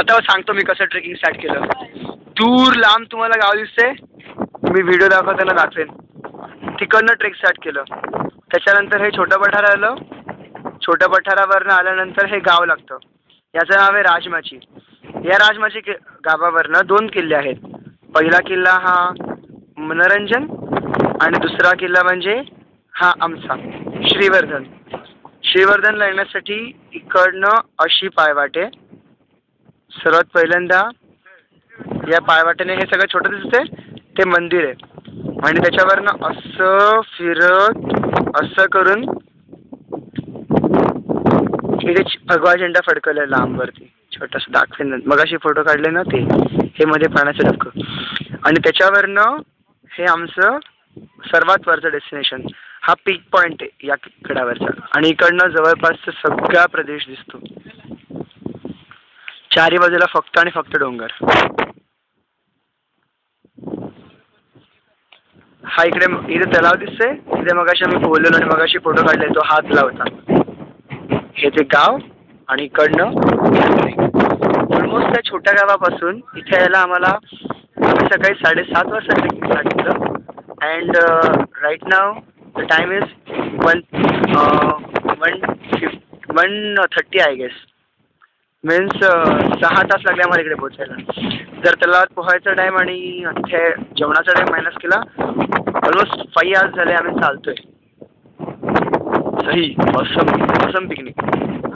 आता सांगतो मी कसं ट्रेकिंग स्टार्ट केलं. दूर लांब तुम्हाला गाव दिसते, मी व्हिडिओ दाखवताना दाखवेन. तिकडनं ट्रेक स्टार्ट केलं. त्याच्यानंतर हे छोटं पठार आलं. छोट्या पठारावरनं आल्यानंतर हे गाव लागतं. याचं नाव आहे राजमाची. या राजमाची गावावरनं 2 किल्ले आहेत. पहिला किल्ला हा मनोरंजन आणि दुसरा किल्ला म्हणजे हा आमचा श्रीवर्धन. श्रीवर्धनला येण्यासाठी इकडनं अशी पायवाटे. सर्वात पहिल्यांदा या पायवाटेने हे सगळं छोटं दिसते ते मंदिर आहे आणि त्याच्यावरनं असं फिरत असं करून इथे भगवा झेंडा फडकवलाय लांबवरती छोटासा दाखवेन. मगाशी फोटो काढले ना ते, हे मध्ये पाण्याचं डबकं. आणि त्याच्यावरनं हे आमचं सर्वात वरचं डेस्टिनेशन. हा पीक पॉइंट आहे या गडावरचा आणि इकडनं जवळपासचा सगळा प्रदेश दिसतो. चारी बाजूला फक्त आणि फक्त डोंगर. हा इथे तलाव दिसतोय. इथे मगाशी आम्ही बोललेलो आणि मगाशी फोटो काढले तो हा तलाव होता. हे ते गाव आणि इकडनं ऑलमोस्ट त्या छोट्या गावापासून इथे यायला आम्हाला सकाळी 7:30 वाजता ट्रेकिंग स्टार्ट केलं. And right now the time is 1:30 I guess. Means 6 तास लागले आम्हाला इकडे पोहोचायला. जर तलावात पोहायचा टाईम आणि इथे जेवणाचा टाईम मायनस केला ऑलमोस्ट 5 आवर्स झाले आम्ही चालतोय. सही. Awesome picnic.